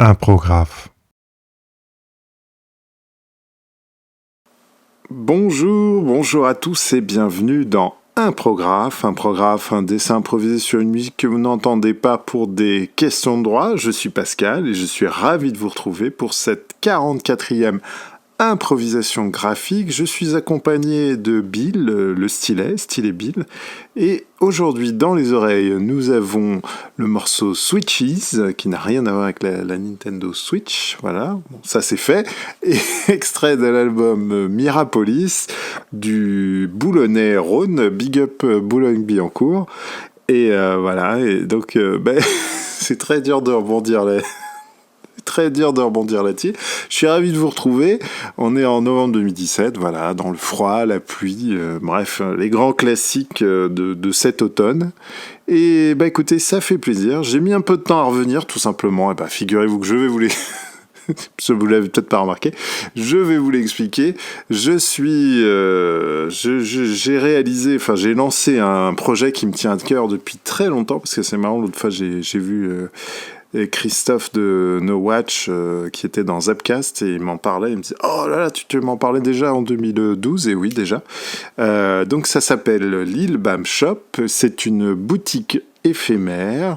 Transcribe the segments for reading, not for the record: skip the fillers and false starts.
Imprographe. Bonjour à tous et bienvenue dans Imprographe, un dessin improvisé sur une musique que vous n'entendez pas pour des questions de droit. Je suis Pascal et je suis ravi de vous retrouver pour cette 44e improvisation graphique. Je suis accompagné de Bill, le stylet Bill. Et aujourd'hui, dans les oreilles, nous avons le morceau Switches, qui n'a rien à voir avec la Nintendo Switch. Voilà, bon, ça c'est fait. Et extrait de l'album Mirapolis du Boulonnais Rhône, Big Up Boulogne-Billancourt. Et voilà, et donc c'est très dur de rebondir là-dessus. Je suis ravi de vous retrouver. On est en novembre 2017, voilà, dans le froid, la pluie, bref, les grands classiques de cet automne. Et écoutez, ça fait plaisir. J'ai mis un peu de temps à revenir, tout simplement. Et figurez-vous que je vais vous les... vous l'avez peut-être pas remarqué, je vais vous l'expliquer. J'ai lancé un projet qui me tient à cœur depuis très longtemps, parce que c'est marrant, l'autre fois j'ai vu et Christophe de No Watch qui était dans Zapcast et il m'en parlait, il me disait « Oh là là, tu m'en parlais déjà en 2012 ?» Et oui, déjà. Donc ça s'appelle Lil Bam Shop, c'est une boutique éphémère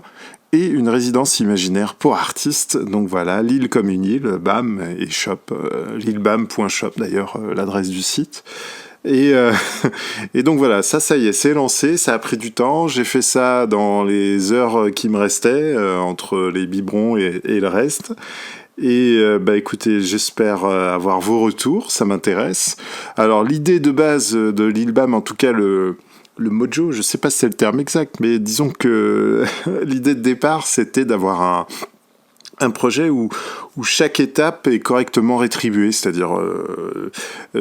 et une résidence imaginaire pour artistes. Donc voilà, Lille comme une île, Bam et Shop, lilbam.shop d'ailleurs, l'adresse du site. Et donc voilà, ça y est, c'est lancé, ça a pris du temps, j'ai fait ça dans les heures qui me restaient, entre les biberons et le reste. Et écoutez, j'espère avoir vos retours, ça m'intéresse. Alors l'idée de base de l'Ilbam, en tout cas le mojo, je sais pas si c'est le terme exact, mais disons que l'idée de départ, c'était d'avoir un projet où chaque étape est correctement rétribuée, c'est-à-dire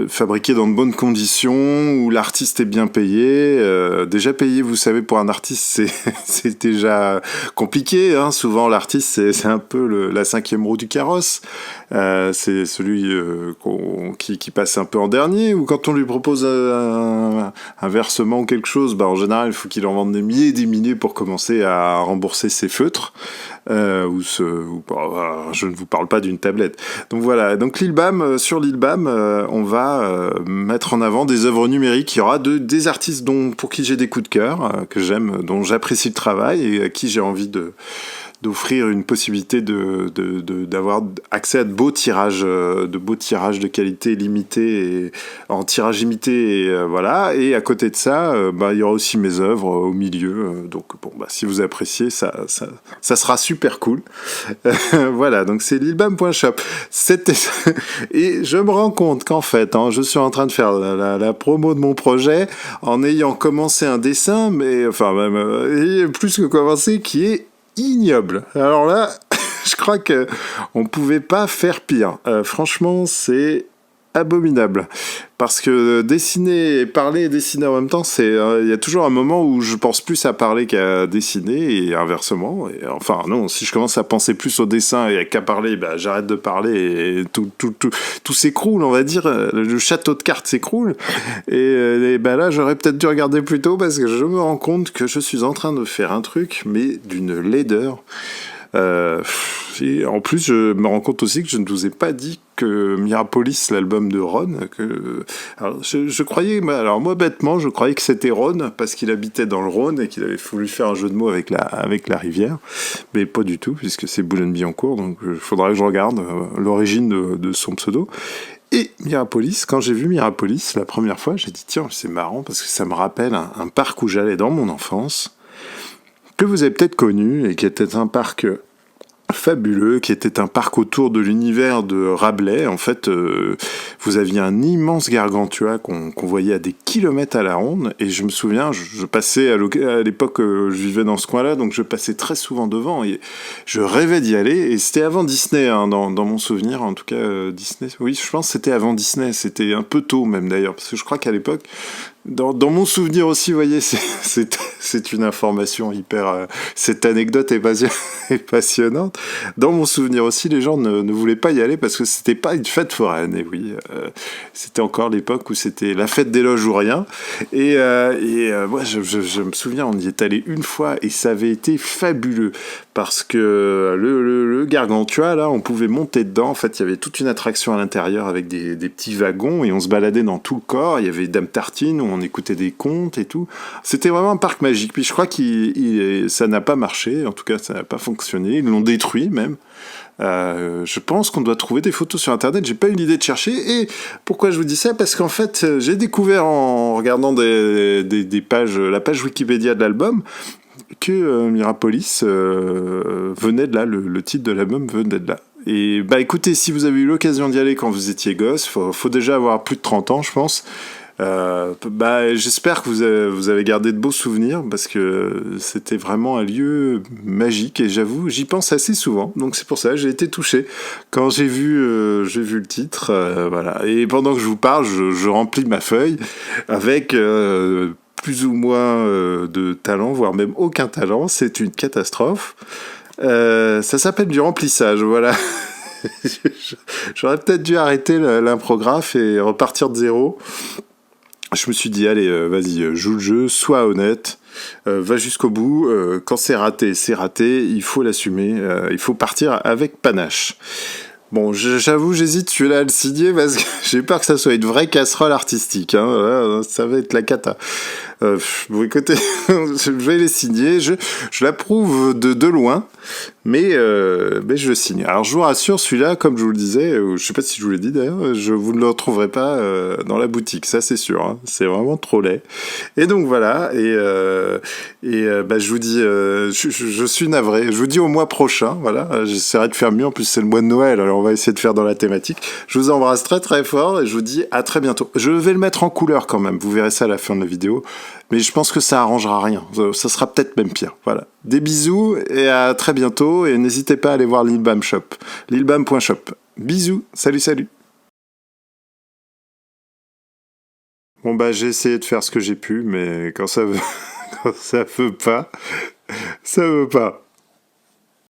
fabriqué dans de bonnes conditions, où l'artiste est bien payé. Déjà payé, vous savez, pour un artiste, c'est déjà compliqué. Hein. Souvent, l'artiste, c'est un peu la cinquième roue du carrosse. C'est celui qui passe un peu en dernier, ou quand on lui propose un versement ou quelque chose, en général, il faut qu'il en vende des milliers et des milliers pour commencer à rembourser ses feutres. Je ne vous parle pas d'une tablette. Donc voilà, donc sur l'Ilbam, on va mettre en avant des œuvres numériques. Il y aura des artistes pour qui j'ai des coups de cœur, que j'aime, dont j'apprécie le travail et à qui j'ai envie d'offrir une possibilité d'avoir accès à de beaux tirages de qualité limitée et en tirage limité et voilà. Et à côté de ça, il y aura aussi mes œuvres au milieu. Donc bon, si vous appréciez, ça sera super cool. Voilà, donc c'est lilbam.shop. Et je me rends compte qu'en fait, je suis en train de faire la promo de mon projet en ayant commencé un dessin, mais enfin même plus que commencé, qui est ignoble. Alors là, je crois que on pouvait pas faire pire. Franchement, c'est abominable. Parce que parler et dessiner en même temps, il y a toujours un moment où je pense plus à parler qu'à dessiner et inversement. Et, enfin non, si je commence à penser plus au dessin et qu'à parler, j'arrête de parler et tout s'écroule, on va dire. Le château de cartes s'écroule. Et là, j'aurais peut-être dû regarder plus tôt parce que je me rends compte que je suis en train de faire un truc, mais d'une laideur. Et en plus, je me rends compte aussi que je ne vous ai pas dit que Mirapolis, l'album de Ron, alors je croyais, moi bêtement, je croyais que c'était Ron parce qu'il habitait dans le Rhône et qu'il avait voulu faire un jeu de mots avec la rivière, mais pas du tout puisque c'est Boulogne-Billancourt, donc il faudra que je regarde l'origine de son pseudo. Et Mirapolis, quand j'ai vu Mirapolis la première fois, j'ai dit tiens, c'est marrant parce que ça me rappelle un parc où j'allais dans mon enfance, que vous avez peut-être connu et qui était un parc fabuleux, qui était un parc autour de l'univers de Rabelais. En fait, vous aviez un immense gargantua qu'on voyait à des kilomètres à la ronde, et je me souviens, je passais à l'époque, je vivais dans ce coin-là, donc je passais très souvent devant, et je rêvais d'y aller, et c'était avant Disney, dans mon souvenir, en tout cas, Disney, oui, je pense que c'était avant Disney, c'était un peu tôt même d'ailleurs, parce que je crois qu'à l'époque, dans mon souvenir aussi, vous voyez, c'est une information hyper... cette anecdote est passionnante. Dans mon souvenir aussi, les gens ne voulaient pas y aller parce que c'était pas une fête foraine. Et oui, c'était encore l'époque où c'était la fête des loges ou rien. Moi, je me souviens, on y est allé une fois et ça avait été fabuleux. parce que le Gargantua, là, on pouvait monter dedans. En fait, il y avait toute une attraction à l'intérieur avec des petits wagons et on se baladait dans tout le corps. Il y avait Dame Tartine où on écoutait des contes et tout. C'était vraiment un parc magique. Puis je crois que ça n'a pas marché. En tout cas, ça n'a pas fonctionné. Ils l'ont détruit même. Je pense qu'on doit trouver des photos sur internet, j'ai pas eu l'idée de chercher. Et pourquoi je vous dis ça? Parce qu'en fait, j'ai découvert en regardant des pages, la page Wikipédia de l'album, que Mirapolis venait de là, le titre de l'album venait de là. Et bah écoutez, si vous avez eu l'occasion d'y aller quand vous étiez gosse, faut déjà avoir plus de 30 ans, je pense. J'espère que vous avez gardé de beaux souvenirs parce que c'était vraiment un lieu magique et j'avoue, j'y pense assez souvent. Donc c'est pour ça, j'ai été touché quand j'ai vu le titre. Voilà. Et pendant que je vous parle, je remplis ma feuille avec plus ou moins de talent, voire même aucun talent. C'est une catastrophe. Ça s'appelle du remplissage, voilà. J'aurais peut-être dû arrêter l'imprographe et repartir de zéro. Je me suis dit, allez, vas-y, joue le jeu, sois honnête, va jusqu'au bout. Quand c'est raté, il faut l'assumer, il faut partir avec panache. Bon, j'avoue, j'hésite celui-là à le signer parce que j'ai peur que ça soit une vraie casserole artistique. Hein. Voilà, ça va être la cata. Bon, écoutez, je vais les signer. Je l'approuve de loin, mais je le signe. Alors, je vous rassure, celui-là, comme je vous le disais, je sais pas si je vous l'ai dit d'ailleurs, vous ne le retrouverez pas dans la boutique, ça c'est sûr. Hein. C'est vraiment trop laid. Et donc voilà. Je vous dis, je suis navré. Je vous dis au mois prochain. Voilà, j'essaierai de faire mieux. En plus, c'est le mois de Noël, alors on va essayer de faire dans la thématique. Je vous embrasse très très fort et je vous dis à très bientôt. Je vais le mettre en couleur quand même. Vous verrez ça à la fin de la vidéo. Mais je pense que ça arrangera rien. Ça sera peut-être même pire. Voilà. Des bisous et à très bientôt. Et n'hésitez pas à aller voir Lilbam Shop. Lilbam.shop. Bisous. Salut, salut. Bon bah j'ai essayé de faire ce que j'ai pu, mais quand ça veut, quand ça veut pas, ça veut pas.